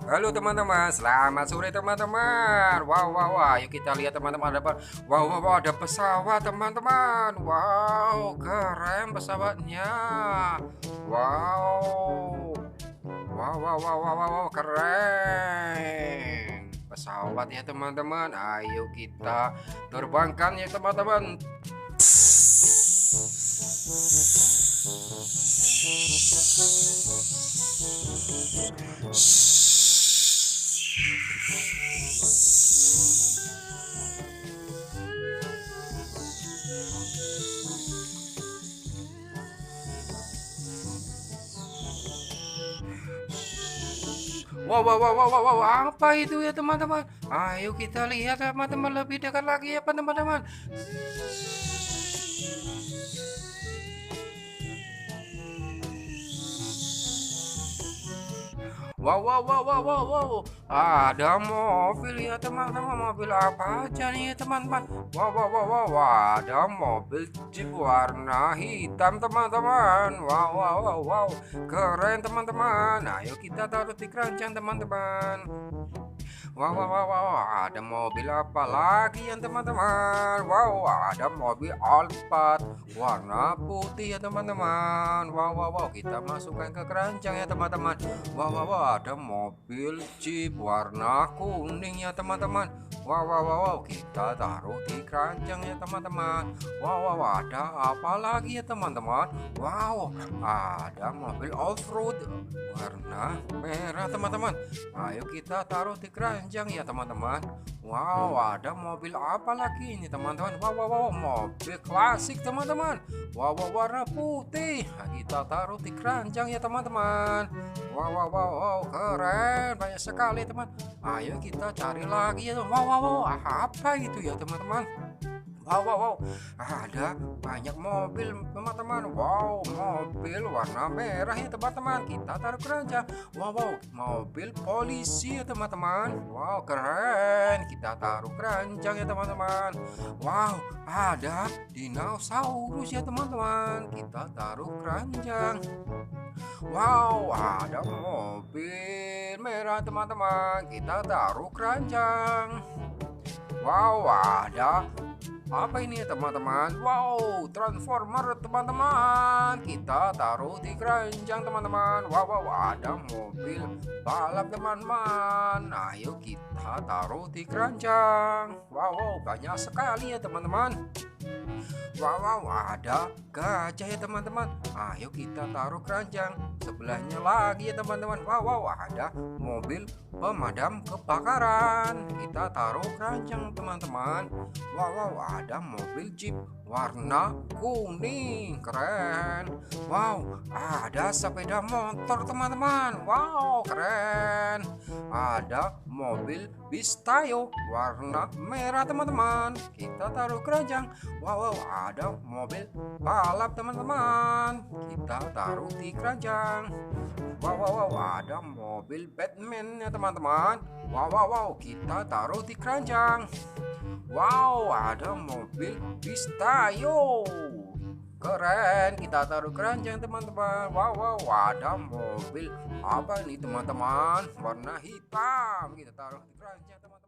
Halo teman-teman, selamat sore teman-teman. Wow, wow, wow. Ayo kita lihat teman-teman ada apa? Wow, wow, wow, ada pesawat teman-teman. Wow, keren pesawatnya. Wow, wow, wow, wow, wow, wow, wow, keren. Pesawat ya teman-teman. Ayo kita terbangkan ya teman-teman. Wow, wow, wow, wow, wow, wow, apa itu ya teman-teman? Ayo kita lihat teman-teman lebih dekat lagi ya teman-teman. Wow, wow, wow, wow, wow, wow. Ada mobil ya teman-teman. Mobil apa aja nih ya teman-teman? Wow, wow, wow, wow, wow. Ada mobil Jeep warna hitam teman-teman. Wow, wow, wow, wow. Keren teman-teman. Ayo kita taruh di keranjang teman-teman. Wow, wow, wow, wow, ada mobil apa lagi ya teman-teman? Wow, ada mobil Alphard warna putih ya teman-teman. Wow, wow, wow, kita masukkan ke keranjang ya teman-teman. Wow, wow, wow, ada mobil Jeep warna kuning ya teman-teman. Wow, wow, wow, wow, kita taruh di keranjang ya teman-teman. Wow, wow, ada apa lagi ya teman-teman? Wow, ada mobil off-road warna merah teman-teman. Ayo kita taruh di keranjang ya teman-teman. Wow, ada mobil apa lagi ini teman-teman? Wow, wow, wow, mobil klasik teman-teman. Wow, wow, warna putih. Nah, kita taruh di keranjang ya teman-teman. Wow, wow, wow, wow, keren, banyak sekali teman. Ayo kita cari lagi ya. Wow, wow, wow, apa itu ya teman-teman? Wow, wow, wow, ada banyak mobil teman-teman. Wow, mobil warna merah ya teman-teman. Kita taruh keranjang. Wow, wow, mobil polisi ya teman-teman. Wow, keren. Kita taruh keranjang ya teman-teman. Wow, ada dinosaurus ya teman-teman. Kita taruh keranjang. Wow, ada mobil merah teman-teman. Kita taruh keranjang. Wow, ada apa ini ya teman-teman? Wow, transformer teman-teman. Kita taruh di keranjang teman-teman. Wow, wow, ada mobil balap teman-teman. Ayo kita taruh di keranjang. Wow, wow, banyak sekali ya teman-teman. Wow, wow, ada gajah ya teman-teman. Ayo kita taruh keranjang. Sebelahnya lagi ya teman-teman. Wow, wow, ada mobil pemadam kebakaran. Kita taruh keranjang teman-teman. Wow, wow, ada mobil Jeep warna kuning. Keren. Wow, ada sepeda motor teman-teman. Wow, keren. Ada mobil Bistayo warna merah teman-teman. Kita taruh keranjang. Wow, wow, ada mobil balap teman-teman. Kita taruh di keranjang. Wow, wow, wow, ada mobil Batman ya teman-teman. Wow, wow, wow, kita taruh di keranjang. Wow, ada mobil Bistayo. Keren, kita taruh keranjang teman-teman. Wow, wow, ada mobil apa nih teman-teman? Warna hitam. Kita taruh di keranjang teman-teman.